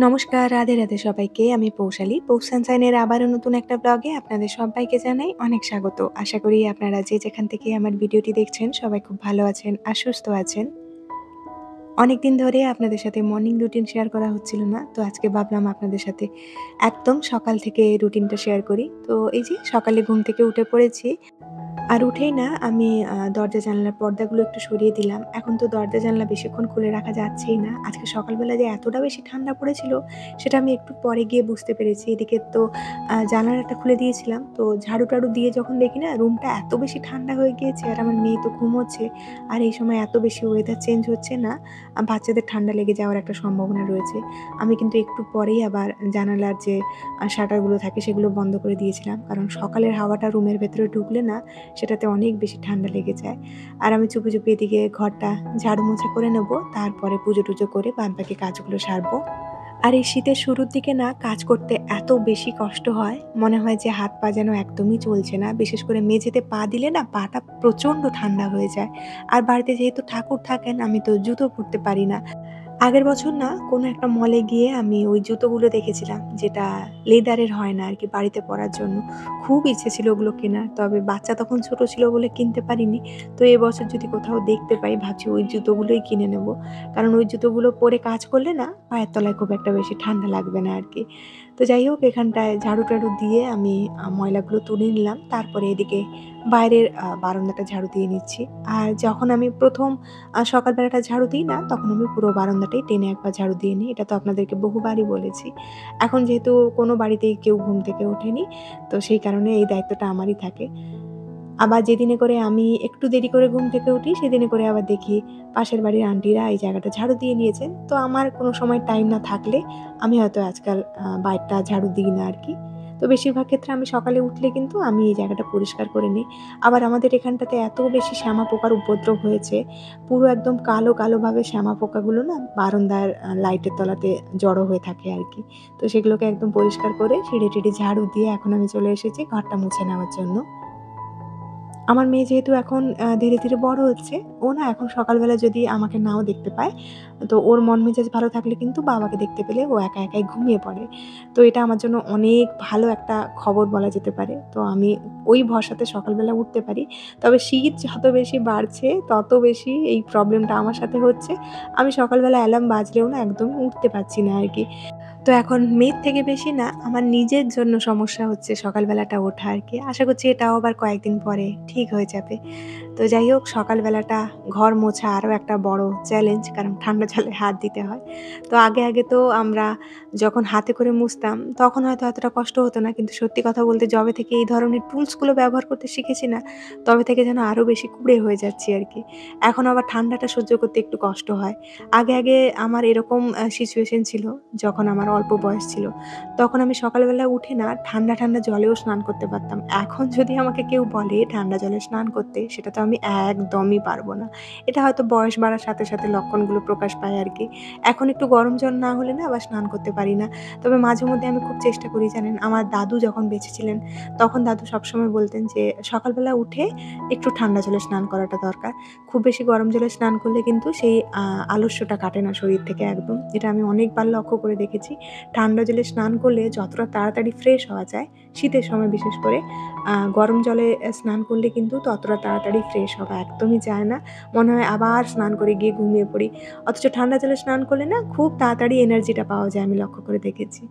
নমস্কার, রাধে রাধে সবাইকে। আমি পৌশালী। পৌষ সানশাইনের আবারও নতুন একটা ব্লগে আপনাদের সবাইকে জানাই অনেক স্বাগত। আশা করি আপনারা যে যেখান থেকে আমার ভিডিওটি দেখছেন সবাই খুব ভালো আছেন আর সুস্থ আছেন। অনেকদিন ধরে আপনাদের সাথে মর্নিং রুটিন শেয়ার করা হচ্ছিল না। তো আজকে ভাবলাম আপনাদের সাথে একদম সকাল থেকে রুটিনটা শেয়ার করি। তো এই যে সকালে ঘুম থেকে উঠে পড়েছি। আর উঠেই না আমি দরজা জানালার পর্দাগুলো একটু সরিয়ে দিলাম। এখন তো দরজা জানালা বেশিক্ষণ খুলে রাখা যাচ্ছেই না। আজকে সকালবেলা যে এতটা বেশি ঠান্ডা পড়েছিল সেটা আমি একটু পরে গিয়ে বুঝতে পেরেছি। এদিকে তো জানালাটা খুলে দিয়েছিলাম। তো ঝাড়ু-টাড়ু দিয়ে যখন দেখি না রুমটা এত বেশি ঠান্ডা হয়ে গিয়েছে আর আমার মেয়ে তো ঘুমোচ্ছে। আর এই সময় এত বেশি ওয়েদার চেঞ্জ হচ্ছে না, বাচ্চাদের ঠান্ডা লেগে যাওয়ার একটা সম্ভাবনা রয়েছে। আমি কিন্তু একটু পরেই আবার জানালার যে শাটারগুলো থাকে সেগুলো বন্ধ করে দিয়েছিলাম। কারণ সকালের হাওয়াটা রুমের ভেতরে ঢুকলে না সেটাতে অনেক বেশি ঠান্ডা লেগে যায়। আর আমি চুপি, চুপি এদিকে ঘরটা ঝাড়ু মোছা করে নেব। তারপরে পুজো-টুজো করে বাদবাকি কাজগুলো সারবো। আর এই শীতের শুরুর দিকে না কাজ করতে এত বেশি কষ্ট হয়, মনে হয় যে হাত পা যেন একদমই চলছে না। বিশেষ করে মেঝেতে পা দিলে না পাটা প্রচণ্ড ঠান্ডা হয়ে যায়। আর বাড়িতে যেহেতু ঠাকুর থাকেন আমি তো জুতো পরতে পারি না। আগের বছর না কোনো একটা মলে গিয়ে আমি ওই জুতোগুলো দেখেছিলাম, যেটা লেদারের হয় না আরকি, বাড়িতে পরার জন্য। খুব ইচ্ছে ছিল ওগুলো কেনার। তবে বাচ্চা তখন ছোট ছিল বলে কিনতে পারিনি। তো এবছর যদি কোথাও দেখতে পাই ভাবছি ওই জুতোগুলোই কিনে নেব। কারণ ওই জুতোগুলো পরে কাজ করলে না পায়ের তলায় খুব একটা বেশি ঠান্ডা লাগবে না আরকি। তো যাই হোক, এখানটায় ঝাড়ু-টাড়ু দিয়ে আমি ময়লাগুলো তুলে নিলাম। তারপরে এদিকে বাইরের বারান্দাটা ঝাড়ু দিয়ে নিচ্ছি। আর যখন আমি ১ম সকালবেলাটা ঝাড়ু দিই না, তখন আমি পুরো বারান্দাটাই টেনে একবার ঝাড়ু দিয়ে নিই। এটা তো আপনাদেরকে বহুবারই বলেছি। এখন যেহেতু কোনো বাড়িতেই কেউ ঘুম থেকে ওঠেনি, তো সেই কারণে এই দায়িত্বটা আমারই থাকে। আবার যেদিনে করে আমি একটু দেরি করে ঘুম থেকে উঠি, সেদিনে করে আবার দেখি পাশের বাড়ির আন্টিরা এই জায়গাটা ঝাড়ু দিয়ে নিয়েছেন। তো আমার কোনো সময় টাইম না থাকলে আমি হয়তো আজকাল বাইরটা ঝাড়ু দিই না আরকি। তো বেশিরভাগ ক্ষেত্রে আমি সকালে উঠলে কিন্তু আমি এই জায়গাটা পরিষ্কার করে নিই। আবার আমাদের এখানটাতে এত বেশি শ্যামা পোকার উপদ্রব হয়েছে, পুরো একদম কালো, কালোভাবে শ্যামা পোকাগুলো না বারান্দার লাইটের তলাতে জড়ো হয়ে থাকে আরকি। তো সেগুলোকে একদম পরিষ্কার করে সিঁড়ি-টিড়ি ঝাড়ু দিয়ে এখন আমি চলে এসেছি ঘরটা মুছে নেওয়ার জন্য। আমার মেয়ে যেহেতু এখন ধীরে, ধীরে বড় হচ্ছে, ও না এখন সকালবেলা যদি আমাকে নাও দেখতে পায়, তো ওর মন মেজাজ ভালো থাকলে কিন্তু বাবাকে দেখতে পেলে ও একা একাই ঘুমিয়ে পড়ে। তো এটা আমার জন্য অনেক ভালো একটা খবর বলা যেতে পারে। তো আমি ওই ভরসাতে সকালবেলা উঠতে পারি। তবে শীত যত বেশি বাড়ছে, তত বেশি এই প্রবলেমটা আমার সাথে হচ্ছে। আমি সকালবেলা অ্যালার্ম বাজলেও না একদমই উঠতে পারছি না আরকি। তো এখন মেয়ের থেকে বেশি না আমার নিজের জন্য সমস্যা হচ্ছে সকালবেলাটা ওঠা আরকি। আশা করছি এটাও আবার কয়েকদিন পরে ঠিক হয়ে যাবে। তো যাই হোক, সকালবেলাটা ঘর মোছা আরও একটা বড় চ্যালেঞ্জ, কারণ ঠান্ডা জলে হাত দিতে হয়। তো আগে তো আমরা যখন হাতে করে মুছতাম তখন হয়তো এতটা কষ্ট হতো না। কিন্তু সত্যি কথা বলতে যবে থেকে এই ধরনের টুলসগুলো ব্যবহার করতে শিখেছি না, তবে থেকে যেন আরও বেশি কুঁড়ে হয়ে যাচ্ছি আরকি। এখন আবার ঠান্ডাটা সহ্য করতে একটু কষ্ট হয়। আগে আমার এরকম সিচুয়েশন ছিল যখন আমার অল্প বয়স ছিল। তখন আমি সকালবেলা উঠে না ঠান্ডা জলেও স্নান করতে পারতাম। এখন যদি আমাকে কেউ বলে ঠান্ডা জলে স্নান করতে, সেটা তো আমি একদমই পারব না। এটা হয়তো বয়স বাড়ার সাথে, সাথে লক্ষণগুলো প্রকাশ পায় আরকি। এখন একটু গরম জল না হলে না আবার স্নান করতে পারি না। তবে মাঝে মধ্যে আমি খুব চেষ্টা করি জানেন, আমার দাদু যখন বেঁচে ছিলেন, তখন দাদু সবসময় বলতেন যে, "সকালবেলা উঠে একটু ঠান্ডা জলে স্নান করাটা দরকার।" খুব বেশি গরম জলে স্নান করলে কিন্তু সেই আলস্যটা কাটে না শরীর থেকে একদম। এটা আমি অনেকবার লক্ষ্য করে দেখেছি। ঠান্ডা জলে স্নান করলে যতটা তাড়াতাড়ি ফ্রেশ হওয়া যায়, শীতের সময় বিশেষ করে, গরম জলে স্নান করলে কিন্তু ততটা তাড়াতাড়ি ফ্রেশ হওয়া একদমই যায় না। মনে হয় আবার স্নান করে গিয়ে ঘুমিয়ে পড়ি। অথচ ঠান্ডা জলে স্নান করলে না খুব তাড়াতাড়ি এনার্জিটা পাওয়া যায়, আমি লক্ষ্য করে দেখেছি।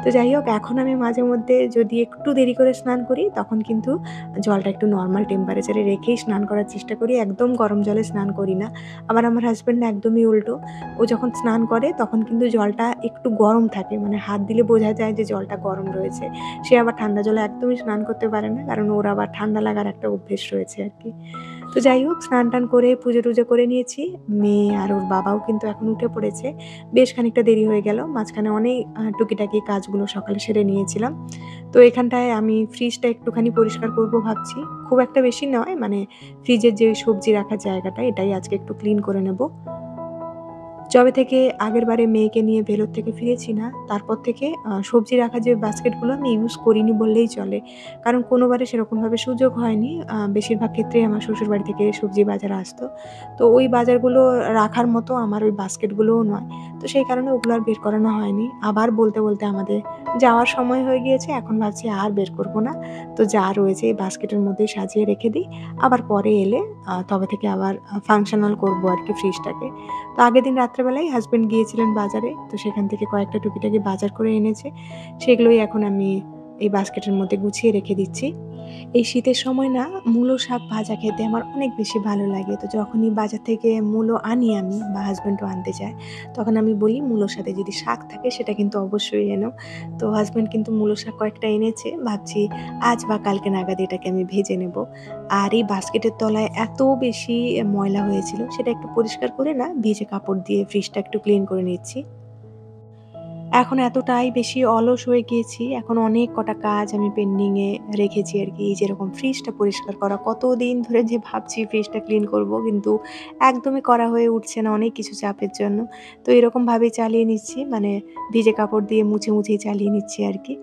তো যাই হোক, এখন আমি মাঝে মধ্যে যদি একটু দেরি করে স্নান করি, তখন কিন্তু জলটা একটু নরমাল টেম্পারেচারে রেখেই স্নান করার চেষ্টা করি। একদম গরম জলে স্নান করি না। আবার আমার হাসব্যান্ড একদমই উল্টো। ও যখন স্নান করে তখন কিন্তু জলটা একটু গরম থাকে। মানে হাত দিলে বোঝা যায় যে জলটা গরম রয়েছে। সে আবার ঠান্ডা জলে একদমই স্নান করতে পারে না। কারণ ওর আবার ঠান্ডা লাগার একটা অভ্যেস রয়েছে আরকি। তো যাই হোক, স্নান-টান করে পুজো-টুজো করে নিয়েছি। মেয়ে আর ওর বাবাও কিন্তু এখন উঠে পড়েছে। বেশ খানিকটা দেরি হয়ে গেল। মাঝখানে অনেক টুকিটাকি কাজগুলো সকালে সেরে নিয়েছিলাম। তো এখানটায় আমি ফ্রিজটা একটুখানি পরিষ্কার করব ভাবছি। খুব একটা বেশি নয়, মানে ফ্রিজের যে সবজি রাখার জায়গাটা, এটাই আজকে একটু ক্লিন করে নেব। যবে থেকে আগেরবারে মেয়েকে নিয়ে ভেলোর থেকে ফিরেছি না, তারপর থেকে সবজি রাখার যে বাস্কেটগুলো আমি ইউজ করিনি বললেই চলে। কারণ কোনোবারে সেরকমভাবে সুযোগ হয়নি। বেশিরভাগ ক্ষেত্রেই আমার শ্বশুরবাড়ি থেকে সবজি বাজার আসতো। তো ওই বাজারগুলো রাখার মতো আমার ওই বাস্কেটগুলোও নয়। তো সেই কারণে ওগুলো আর বের করানো হয়নি। আবার বলতে আমাদের যাওয়ার সময় হয়ে গিয়েছে। এখন ভাবছি আর বের করব না। তো যা রয়েছে এই বাস্কেটের মধ্যেই সাজিয়ে রেখে দিই। আবার পরে এলে তবে থেকে আবার ফাংশনাল করব আরকি ফ্রিজটাকে। তো আগের দিন রাত্রেবেলায় হাসব্যান্ড গিয়েছিলেন বাজারে। তো সেখান থেকে কয়েকটা টুকিটাকি বাজার করে এনেছে। সেগুলোই এখন আমি এই বাস্কেটের মধ্যে গুছিয়ে রেখে দিচ্ছি। এই শীতের সময় না মূলো শাক ভাজা খেতে আমার অনেক বেশি ভালো লাগে। তো যখনই বাজার থেকে মূলো আনি আমি বা হাসব্যান্ডও আনতে যায়, তখন আমি বলি মূলোর সাথে যদি শাক থাকে সেটা কিন্তু অবশ্যই এনো। তো হাসব্যান্ড কিন্তু মূলো শাক কয়েকটা এনেছে। ভাবছি আজ বা কালকে নাগাদ এটাকে আমি ভেজে নেব। আর এই বাস্কেটের তলায় এত বেশি ময়লা হয়েছিল সেটা একটু পরিষ্কার করে না ভিজে কাপড় দিয়ে ফ্রিজটা একটু ক্লিন করে নিচ্ছি। এখন এতটাই বেশি অলস হয়ে গিয়েছি। এখন অনেক কটা কাজ আমি পেন্ডিং এ রেখেছি আরকি। যেরকম ফ্রিজটা পরিষ্কার করা। কতদিন ধরে যে ভাবছি ফ্রিজটা ক্লিন করব কিন্তু একদমই করা হয়ে উঠছে না অনেক কিছু চাপের জন্য। তো এরকমভাবেই চালিয়ে নিচ্ছি। মানে ভিজে কাপড় দিয়ে মুছেই চালিয়ে নিচ্ছি আরকি।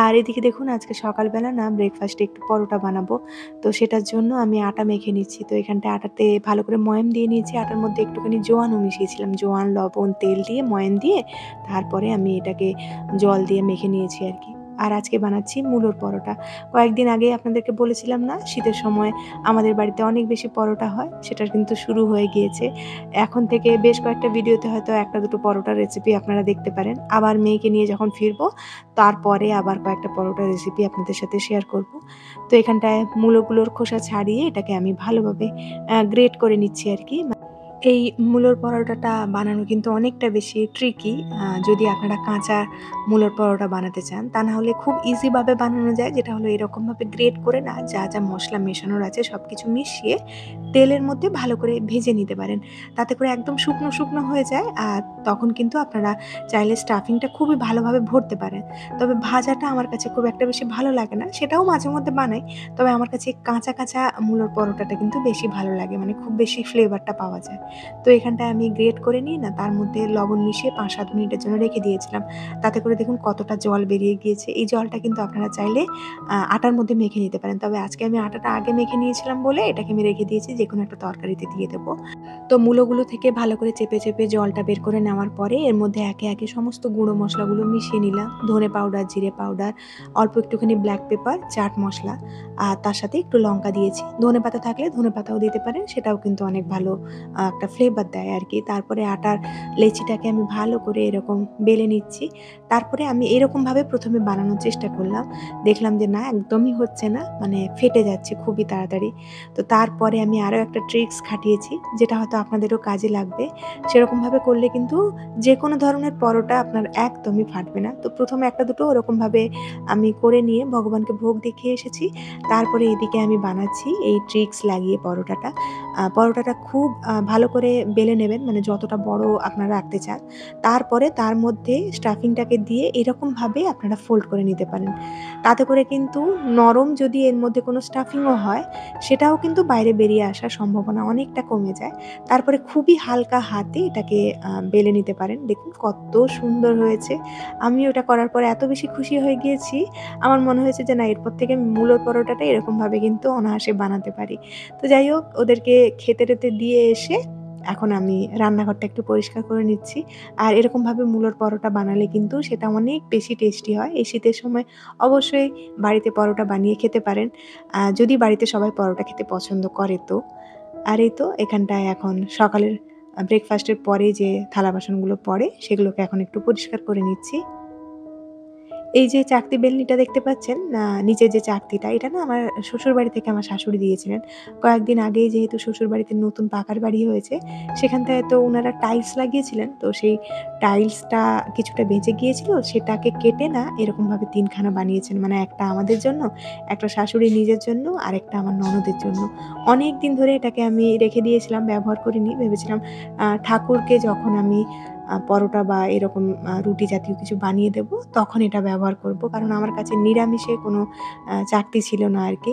আর এদিকে দেখুন আজকে সকালবেলা না ব্রেকফাস্টে একটু পরোটা বানাবো। তো সেটার জন্য আমি আটা মেখে নিচ্ছি। তো এখানটায় আটাতে ভালো করে ময়াম দিয়ে নিয়েছি। আটার মধ্যে একটুখানি জোয়ানও মিশিয়েছিলাম। জোয়ান, লবণ, তেল দিয়ে ময়াম দিয়ে তারপরে আমি এটাকে জল দিয়ে মেখে নিয়েছি আরকি। আর আজকে বানাচ্ছি মূলোর পরোটা। কয়েকদিন আগেই আপনাদেরকে বলেছিলাম না শীতের সময় আমাদের বাড়িতে অনেক বেশি পরোটা হয়। সেটা কিন্তু শুরু হয়ে গিয়েছে। এখন থেকে বেশ কয়েকটা ভিডিওতে হয়তো ১ টা ২ টো পরোটার রেসিপি আপনারা দেখতে পারেন। আবার মেয়েকে নিয়ে যখন ফিরবো তারপরে আবার কয়েকটা পরোটার রেসিপি আপনাদের সাথে শেয়ার করব। তো এখানটায় মূলোগুলোর খোসা ছাড়িয়ে এটাকে আমি ভালোভাবে গ্রেট করে নিচ্ছি আরকি। এই মূলোর পরোটাটা বানানো কিন্তু অনেকটা বেশি ট্রিকি। যদি আপনারা কাঁচা মূলোর পরোটা বানাতে চান, তা না হলে খুব ইজি ভাবে বানানো যায়। যেটা হলো এরকমভাবে গ্রেট করে না যা মসলা মেশানোর আছে সবকিছু মিশিয়ে তেলের মধ্যে ভালো করে ভেজে নিতে পারেন। তাতে করে একদম শুকনো হয়ে যায়। আর তখন কিন্তু আপনারা চাইলে স্টাফিংটা খুবই ভালোভাবে ভরতে পারেন। তবে ভাজাটা আমার কাছে খুব একটা বেশি ভালো লাগে না। সেটাও মাঝে মধ্যে বানাই। তবে আমার কাছে কাঁচা মূলোর পরোটাটা কিন্তু বেশি ভালো লাগে। মানে খুব বেশি ফ্লেভারটা পাওয়া যায়। তো এখানটায় আমি গ্রেট করে নিয়ে না তার মধ্যে লবণ মিশিয়ে ৫-৭ মিনিটের জন্য রেখে দিয়েছিলাম। তাতে করে দেখুন কতটা জল বেরিয়ে গিয়েছে। এই জলটা কিন্তু আপনারা চাইলে আটার মধ্যে মেখে নিতে পারেন। তবে আজকে আমি আটাটা আগে মেখে নিয়েছিলাম বলে এটাকে আমি রেখে দিয়েছি যেকোনো একটা তরকারিতে দিয়ে দেবো। তো মূলোগুলো থেকে ভালো করে চেপে জলটা বের করে নেওয়ার পরে এর মধ্যে একে সমস্ত গুঁড়ো মসলাগুলো মিশিয়ে নিলাম। ধনে পাউডার, জিরে পাউডার, অল্প একটুখানি ব্ল্যাক পেপার, চাট মসলা আর তার সাথে একটু লঙ্কা দিয়েছি। ধনেপাতা থাকলে ধনেপাতাও দিতে পারেন। সেটাও কিন্তু অনেক ভালো একটা ফ্লেভার দেয় আরকি। তারপরে আটার লেচিটাকে আমি ভালো করে এরকম বেলে নিচ্ছি। তারপরে আমি এরকমভাবে ১ম এ বানানোর চেষ্টা করলাম। দেখলাম যে না একদমই হচ্ছে না। মানে ফেটে যাচ্ছে খুবই তাড়াতাড়ি। তো তারপরে আমি আরো একটা ট্রিক্স খাটিয়েছি যেটা হয়তো আপনাদেরও কাজে লাগবে। সেরকমভাবে করলে কিন্তু যেকোনো ধরনের পরোটা আপনার একদমই ফাটবে না। তো ১ম এ ১ টা ২ টো ওরকমভাবে আমি করে নিয়ে ভগবানকে ভোগ দেখিয়ে এসেছি। তারপরে এদিকে আমি বানাচ্ছি এই ট্রিক্স লাগিয়ে পরোটাটা। পরোটাটা খুব ভালো করে বেলে নেবেন মানে যতটা বড় আপনারা রাখতে চান। তারপরে তার মধ্যে স্টাফিংটাকে দিয়ে এরকমভাবে আপনারা ফোল্ড করে নিতে পারেন। তাতে করে কিন্তু নরম যদি এর মধ্যে কোনো স্টাফিংও হয় সেটাও কিন্তু বাইরে বেরিয়ে আসার সম্ভাবনা অনেকটা কমে যায়। তারপরে খুবই হালকা হাতে এটাকে বেলে নিতে পারেন। দেখুন কত সুন্দর হয়েছে। আমি ওটা করার পরে এত বেশি খুশি হয়ে গিয়েছি, আমার মনে হয়েছে যে না এরপর থেকে মূলোর পরোটাটা এরকমভাবে কিন্তু অনায়াসে বানাতে পারি। তো যাই হোক ওদেরকে খেতে-টেতে দিয়ে এসে এখন আমি রান্নাঘরটা একটু পরিষ্কার করে নিচ্ছি। আর এরকমভাবে মূলোর পরোটা বানালে কিন্তু সেটা অনেক বেশি টেস্টি হয়। এই শীতের সময় অবশ্যই বাড়িতে পরোটা বানিয়ে খেতে পারেন। যদি বাড়িতে সবাই পরোটা খেতে পছন্দ করে তো। আর এই তো এখানটায় এখন সকালের ব্রেকফাস্টের পরে যে থালা বাসনগুলো পড়ে সেগুলোকে এখন একটু পরিষ্কার করে নিচ্ছি। এই যে চাকতি বেলনিটা দেখতে পাচ্ছেন, নিচের যে চাকতিটা, এটা না আমার শ্বশুরবাড়ি থেকে আমার শাশুড়ি দিয়েছিলেন। কয়েকদিন আগেই যেহেতু শ্বশুরবাড়িতে নতুন পাকার বাড়ি হয়েছে, সেখানটায় তো উনারা টাইলস লাগিয়েছিলেন। তো সেই টাইলসটা কিছুটা বেঁচে গিয়েছিল, সেটাকে কেটে না এরকমভাবে ৩ খানা বানিয়েছেন। মানে একটা আমাদের জন্য, একটা শাশুড়ির নিজের জন্য, আরেকটা আমার ননদের জন্য। অনেকদিন ধরে এটাকে আমি রেখে দিয়েছিলাম, ব্যবহার করিনি। ভেবেছিলাম ঠাকুরকে যখন আমি পরোটা বা এরকম রুটি জাতীয় কিছু বানিয়ে দেব, তখন এটা ব্যবহার করব। কারণ আমার কাছে নিরামিষে কোনো চাকতি ছিল না আরকি।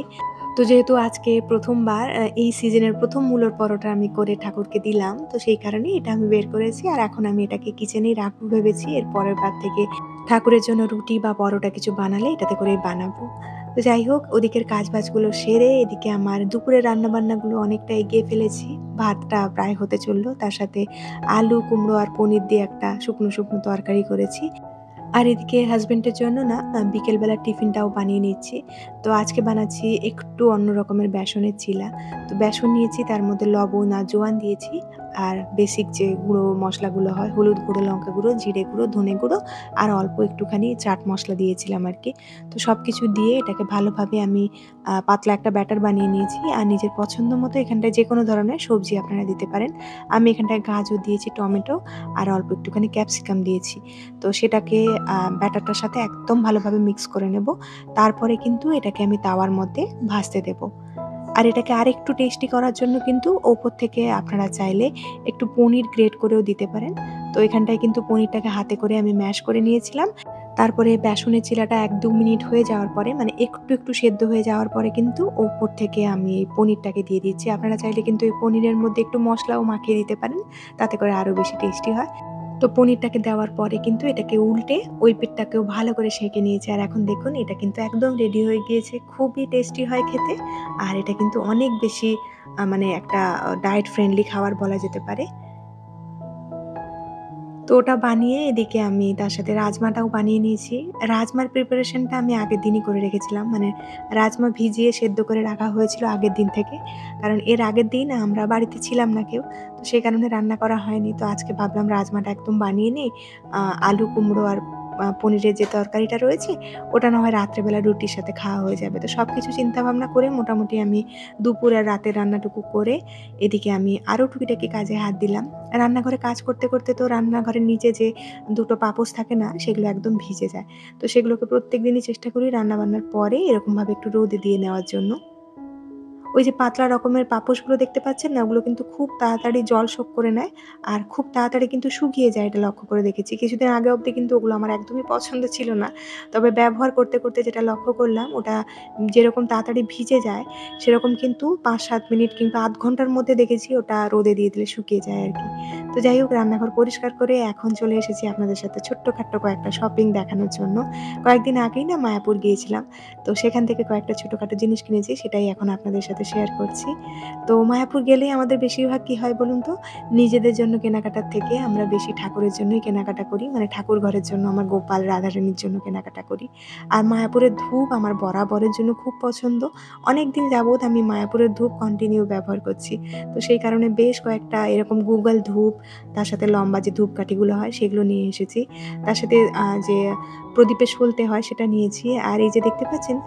তো যেহেতু আজকে প্রথমবার এই সিজনের ১ম মূলোর পরোটা আমি করে ঠাকুরকে দিলাম। তো সেই কারণেই এটা আমি বের করেছি। আর এখন আমি এটাকে কিচেনেই রাখবো ভেবেছি। এর পরের বার থেকে ঠাকুরের জন্য রুটি বা পরোটা কিছু বানালে এটাতে করেই বানাবো। তো যাই হোক, ওদিকের কাজবাজগুলো সেরে এদিকে আমার দুপুরের রান্নাবান্নাগুলো অনেকটা এগিয়ে ফেলেছি। ভাতটা প্রায় হতে চলল। তার সাথে আলু, কুমড়ো আর পনির দিয়ে একটা শুকনো, শুকনো তরকারি করেছি। আর এদিকে হাসব্যান্ডের জন্য না বিকেলবেলার টিফিনটাও বানিয়ে নিচ্ছি। তো আজকে বানাচ্ছি একটু অন্য রকমের বেসনের চিলা। তো বেসন নিয়েছি, তার মধ্যে লবণ আর জোয়ান দিয়েছি। আর বেসিক যে গুঁড়ো মসলাগুলো হয়, হলুদ গুঁড়ো, লঙ্কা গুঁড়ো, জিরে গুঁড়ো, ধনে গুঁড়ো আর অল্প একটুখানি চাট মসলা দিয়েছিলাম আরকি। তো সবকিছু দিয়ে এটাকে ভালোভাবে আমি পাতলা একটা ব্যাটার বানিয়ে নিয়েছি। আর নিজের পছন্দ মতো এখানটায় যেকোনো ধরনের সবজি আপনারা দিতে পারেন। আমি এখানটায় গাজর দিয়েছি, টমেটো আর অল্প একটুখানি ক্যাপসিকাম দিয়েছি। তো সেটাকে ব্যাটারটার সাথে একদম ভালোভাবে মিক্স করে নেব। তারপরে কিন্তু এটাকে আমি তাওয়ার মধ্যে ভাজতে দেব। আর এটাকে আরেকটু টেস্টি করার জন্য কিন্তু ওপর থেকে আপনারা চাইলে একটু পনির গ্রেট করেও দিতে পারেন। তো এখানটায় কিন্তু পনিরটাকে হাতে করে আমি ম্যাশ করে নিয়েছিলাম। তারপরে বেসনের চিলাটা ১-২ মিনিট হয়ে যাওয়ার পরে, মানে একটু, একটু সেদ্ধ হয়ে যাওয়ার পরে কিন্তু ওপর থেকে আমি এই পনিরটাকে দিয়ে দিচ্ছি। আপনারা চাইলে কিন্তু এই পনিরের মধ্যে একটু মসলাও মাখিয়ে দিতে পারেন। তাতে করে আরো বেশি টেস্টি হয়। তো পনিরটাকে দেওয়ার পরে কিন্তু এটাকে উল্টে ওই পিঠটাকেও ভালো করে সেঁকে নিয়েছি। আর এখন দেখুন এটা কিন্তু একদম রেডি হয়ে গিয়েছে। খুবই টেস্টি হয় খেতে। আর এটা কিন্তু অনেক বেশি মানে একটা ডায়েট ফ্রেন্ডলি খাবার বলা যেতে পারে। তো ওটা বানিয়ে এদিকে আমি তার সাথে রাজমাটাও বানিয়ে নিয়েছি। রাজমার প্রিপারেশনটা আমি আগের দিনই করে রেখেছিলাম। মানে রাজমা ভিজিয়ে সেদ্ধ করে রাখা হয়েছিল আগের দিন থেকে। কারণ এর আগের দিন আমরা বাড়িতে ছিলাম না কেউ। তো সে কারণে রান্না করা হয়নি। তো আজকে ভাবলাম রাজমাটা একদম বানিয়ে নিই। আলু, কুমড়ো আর পনিরের যে তরকারিটা রয়েছে ওটা না হয় রাত্রেবেলা রুটির সাথে খাওয়া হয়ে যাবে। তো সবকিছু চিন্তাভাবনা করে মোটামুটি আমি দুপুর আর রাতের রান্নাটুকু করে এদিকে আমি আরও টুকিটাকি কাজে হাত দিলাম। রান্নাঘরে কাজ করতে, করতে তো রান্নাঘরের নিচে যে ২ টো পাপোশ থাকে না, সেগুলো একদম ভিজে যায়। তো সেগুলোকে প্রত্যেকদিনই চেষ্টা করি রান্নাবান্নার পরে এরকমভাবে একটু রোদে দিয়ে নেওয়ার জন্য। ওই যে পাতলা রকমের পাপোশগুলো দেখতে পাচ্ছেন না? ওগুলো কিন্তু খুব তাড়াতাড়ি জল শোক করে নেয়। আর খুব তাড়াতাড়ি কিন্তু শুকিয়ে যায়, এটা লক্ষ্য করে দেখেছি। কিছুদিন আগে অব্দি কিন্তু ওগুলো আমার একদমই পছন্দ ছিল না। তবে ব্যবহার করতে, করতে যেটা লক্ষ্য করলাম ওটা যেরকম তাড়াতাড়ি ভিজে যায়, সেরকম কিন্তু ৫-৭ মিনিট কিংবা ০.৫ ঘন্টার মধ্যে দেখেছি ওটা রোদে দিয়ে দিলে শুকিয়ে যায় আরকি। তো যাই হোক, রান্নাঘর পরিষ্কার করে এখন চলে এসেছি আপনাদের সাথে ছোট্টখাট্ট কয়েকটা শপিং দেখানোর জন্য। কয়েকদিন আগেই না মায়াপুর গিয়েছিলাম। তো সেখান থেকে কয়েকটা ছোটখাটো জিনিস কিনেছি, সেটাই এখন আপনাদের সাথে শেয়ার করছি। তো মায়াপুর গেলেই আমাদের বেশিরভাগ কি হয় বলুন তো? নিজেদের জন্য কেনাকাটার থেকে আমরা বেশি ঠাকুরের জন্যই কেনাকাটা করি। মানে ঠাকুর ঘরের জন্য, আমার গোপাল, রাধারানীর জন্য কেনাকাটা করি। আর মায়াপুরের ধূপ আমার বরাবরের জন্য খুব পছন্দ। অনেকদিন যাবৎ আমি মায়াপুরের ধূপ কন্টিনিউ ব্যবহার করছি। তো সেই কারণে বেশ কয়েকটা এরকম গুগল ধূপ, তার সাথে লম্বা যে ধূপকাঠিগুলো হয় সেগুলো নিয়ে এসেছি। তার সাথে যে প্রদীপে সলতে হয় সেটা নিয়েছি। আর এই যে দেখতে পাচ্ছেন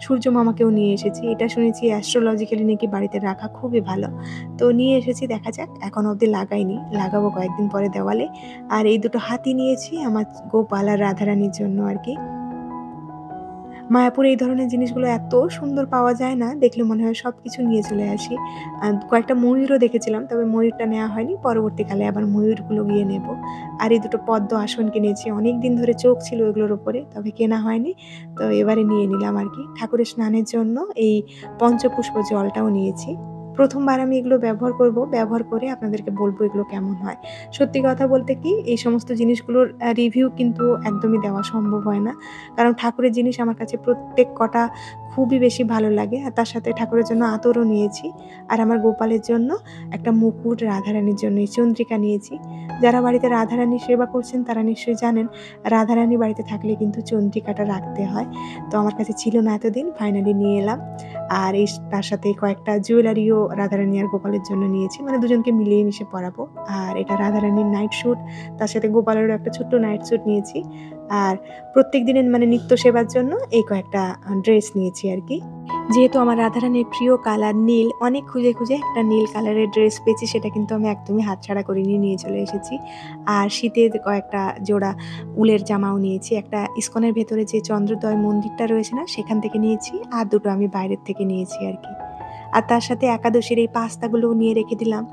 সূর্য মামাকেও নিয়ে এসেছি। এটা শুনেছি অ্যাস্ট্রোলজিক্যালি নাকি বাড়িতে রাখা খুবই ভালো। তো নিয়ে এসেছি, দেখা যাক। এখনো অবধি লাগাইনি। লাগাবো কয়েকদিন পরে দেওয়ালে। আর এই দুটো হাতি নিয়েছি আমার গোপাল আর রাধারানীর জন্য আরকি। মায়াপুরে এই ধরনের জিনিসগুলো এত সুন্দর পাওয়া যায় না, দেখলে মনে হয় সবকিছু নিয়ে চলে আসি। কয়েকটা ময়ূরও দেখেছিলাম, তবে ময়ূরটা নেওয়া হয়নি। পরবর্তীকালে আবার ময়ূরগুলো গিয়ে নেব। আর এই দুটো পদ্ম আসন কিনেছি। অনেকদিন ধরে চোখ ছিল এগুলোর উপরে, তবে কেনা হয়নি। তো এবারে নিয়ে নিলাম আরকি। ঠাকুরের স্নানের জন্য এই পঞ্চপুষ্প জলটাও নিয়েছি। ১ম বার আমি এগুলো ব্যবহার করব। ব্যবহার করে আপনাদেরকে বলব এগুলো কেমন হয়। সত্যি কথা বলতে কি, এই সমস্ত জিনিসগুলোর রিভিউ কিন্তু একদমই দেওয়া সম্ভব হয় না। কারণ ঠাকুরের জিনিস আমার কাছে প্রত্যেক কটা খুবই বেশি ভালো লাগে। আর তার সাথে ঠাকুরের জন্য আতরও নিয়েছি। আর আমার গোপালের জন্য একটা মুকুট, রাধারানীর জন্য এই চন্দ্রিকা নিয়েছি। যারা বাড়িতে রাধারানীর সেবা করছেন তারা নিশ্চয়ই জানেন, রাধারানী বাড়িতে থাকলে কিন্তু চন্দ্রিকাটা রাখতে হয়। তো আমার কাছে ছিল না এতদিন, ফাইনালি নিয়ে এলাম। আর তার সাথে কয়েকটা জুয়েলারিও রাধারানী আর গোপালের জন্য নিয়েছি। মানে দুজনকে মিলিয়ে মিশে পরাবো। আর এটা রাধারানীর নাইট স্যুট, তার সাথে গোপালেরও একটা ছোট্ট নাইট স্যুট নিয়েছি। আর প্রত্যেক দিনের মানে নিত্য সেবার জন্য এই কয়েকটা ড্রেস নিয়েছি আরকি। যেহেতু আমার রাধারানীর প্রিয় কালার নীল, অনেক খুঁজে, খুঁজে একটা নীল কালারের ড্রেস পেয়েছি, সেটা কিন্তু আমি একদমই হাতছাড়া করিনি, নিয়ে চলে এসেছি। আর শীতের কয়েকটা জোড়া উলের জামাও নিয়েছি। একটা ইস্কনের ভেতরে যে চন্দ্রোদয় মন্দিরটা রয়েছে না, সেখান থেকে নিয়েছি। আর দুটো আমি বাইরের থেকে নিয়েছি আরকি। আর তার সাথে একাদশীর এই পাস্তাগুলোও নিয়ে রেখে দিলাম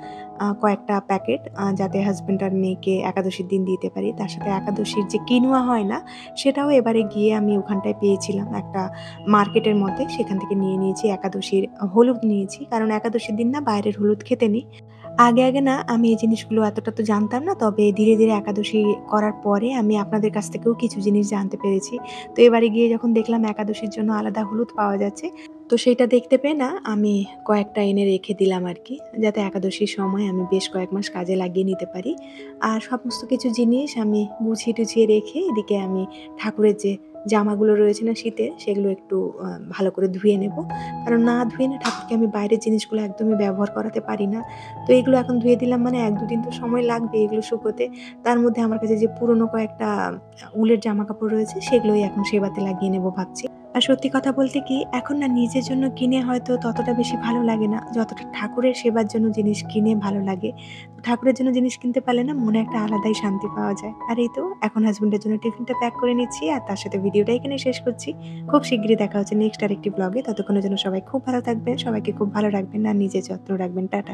কয়েকটা প্যাকেট, যাতে হাসব্যান্ড আর মেয়েকে একাদশীর দিন দিতে পারি। তার সাথে একাদশীর যে কিনুয়া হয় না, সেটাও এবারে গিয়ে আমি ওখানটায় পেয়েছিলাম একটা মার্কেটের মধ্যে। সেখান থেকে নিয়ে নিয়েছি একাদশীর হলুদ নিয়েছি। কারণ একাদশীর দিন না বাইরের হলুদ খেতে নেই। আগে না আমি এই জিনিসগুলো এতটা তো জানতাম না। তবে ধীরে একাদশী করার পরে আমি আপনাদের কাছ থেকেও কিছু জিনিস জানতে পেরেছি। তো এবারে গিয়ে যখন দেখলাম একাদশীর জন্য আলাদা হলুদ পাওয়া যাচ্ছে, তো সেইটা দেখতে পেয়ে না আমি কয়েকটা এনে রেখে দিলাম আরকি। যাতে একাদশীর সময় আমি বেশ কয়েক মাস কাজে লাগিয়ে নিতে পারি। আর সমস্ত কিছু জিনিস আমি গুছিয়ে-টুছিয়ে রেখে এদিকে আমি ঠাকুরের যে জামাগুলো রয়েছে না শীতের, সেগুলো একটু ভালো করে ধুয়ে নেব। কারণ না ধুয়ে না ঠাকুরকে আমি বাইরের জিনিসগুলো একদমই ব্যবহার করাতে পারি না। তো এগুলো এখন ধুয়ে দিলাম মানে ১-২ দিন তো সময় লাগবে এগুলো শুকোতে। তার মধ্যে আমার কাছে যে পুরনো কয়েকটা উলের জামাকাপড় রয়েছে সেগুলোই এখন সেবাতে লাগিয়ে নেব ভাবছি। আর সত্যি কথা বলতে কি এখন না নিজের জন্য কিনে হয়তো ততটা বেশি ভালো লাগে না, যতটা ঠাকুরের সেবার জন্য জিনিস কিনে ভালো লাগে। তো ঠাকুরের জন্য জিনিস কিনতে পারলে না মনে একটা আলাদাই শান্তি পাওয়া যায়। আর এই তো এখন হাসব্যান্ডের জন্য টিফিনটা প্যাক করে নিচ্ছি আর তার সাথে ভিডিওটা এখানেই শেষ করছি। খুব শিগগিরই দেখা হচ্ছে নেক্সট আরেকটি ব্লগে। ততক্ষণের জন্য সবাই খুব ভালো থাকবেন, সবাইকে খুব ভালো রাখবেন আর নিজের যত্ন রাখবেন। টাটা।